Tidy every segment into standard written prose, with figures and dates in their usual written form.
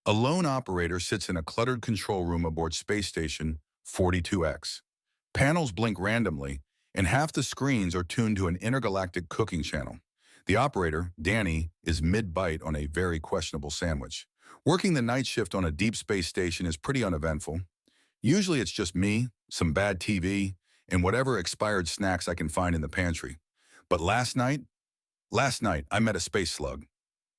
A lone operator sits in a cluttered control room aboard Space Station 42X. Panels blink randomly, and half the screens are tuned to an intergalactic cooking channel. The operator, Danny, is mid-bite on a very questionable sandwich. Working the night shift on a deep space station is pretty uneventful. Usually it's just me, some bad TV, and whatever expired snacks I can find in the pantry. But last night I met a space slug.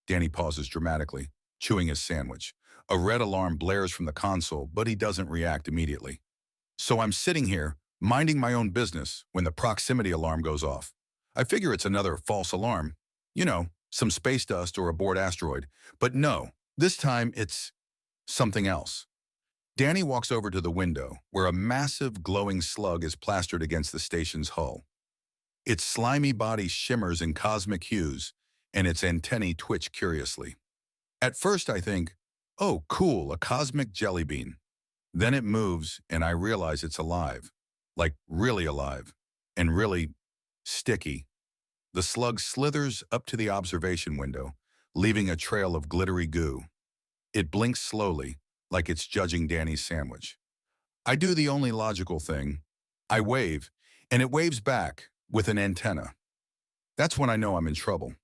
Danny pauses dramatically, chewing his sandwich. A red alarm blares from the console, but he doesn't react immediately. So I'm sitting here, minding my own business, when the proximity alarm goes off. I figure it's another false alarm. You know, some space dust or a bored asteroid. But no, this time it's something else. Danny walks over to the window, where a massive glowing slug is plastered against the station's hull. Its slimy body shimmers in cosmic hues, and its antennae twitch curiously. At first I think, oh cool, a cosmic jelly bean. Then it moves, and I realize it's alive. Like really alive. And really sticky. The slug slithers up to the observation window, leaving a trail of glittery goo. It blinks slowly, like it's judging Danny's sandwich. I do the only logical thing. I wave, and it waves back with an antenna. That's when I know I'm in trouble.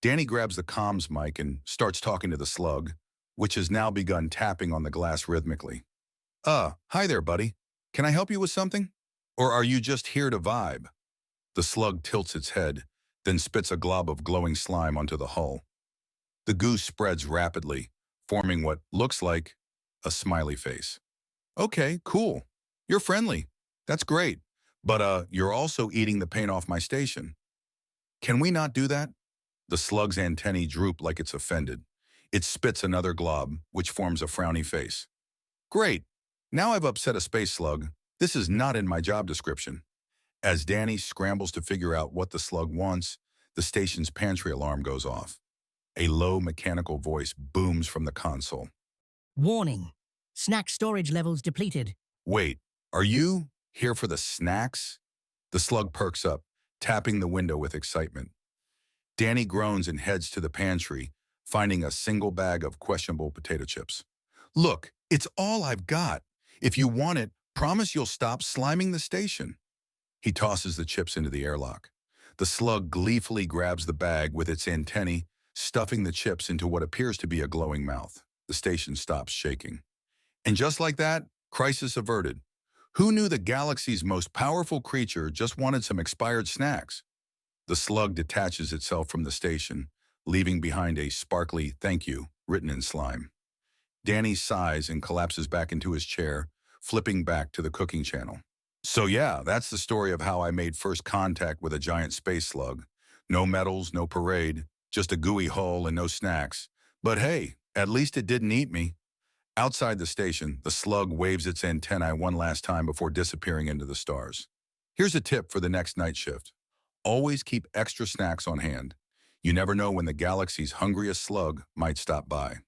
Danny grabs the comms mic and starts talking to the slug, which has now begun tapping on the glass rhythmically. Hi there, buddy. Can I help you with something? Or are you just here to vibe? The slug tilts its head, then spits a glob of glowing slime onto the hull. The goo spreads rapidly, forming what looks like a smiley face. Okay, cool. You're friendly. That's great. But you're also eating the paint off my station. Can we not do that? The slug's antennae droop like it's offended. It spits another glob, which forms a frowny face. Great. Now I've upset a space slug. This is not in my job description. As Danny scrambles to figure out what the slug wants, the station's pantry alarm goes off. A low mechanical voice booms from the console. Warning. Snack storage levels depleted. Wait, are you here for the snacks? The slug perks up, tapping the window with excitement. Danny groans and heads to the pantry, finding a single bag of questionable potato chips. Look, it's all I've got. If you want it, promise you'll stop sliming the station. He tosses the chips into the airlock. The slug gleefully grabs the bag with its antennae, stuffing the chips into what appears to be a glowing mouth. The station stops shaking. And just like that, crisis averted. Who knew the galaxy's most powerful creature just wanted some expired snacks? The slug detaches itself from the station, leaving behind a sparkly "thank you" written in slime. Danny sighs and collapses back into his chair, flipping back to the cooking channel. So yeah, that's the story of how I made first contact with a giant space slug. No medals, no parade, just a gooey hull and no snacks. But hey, at least it didn't eat me. Outside the station, the slug waves its antennae one last time before disappearing into the stars. Here's a tip for the next night shift. Always keep extra snacks on hand. You never know when the galaxy's hungriest slug might stop by.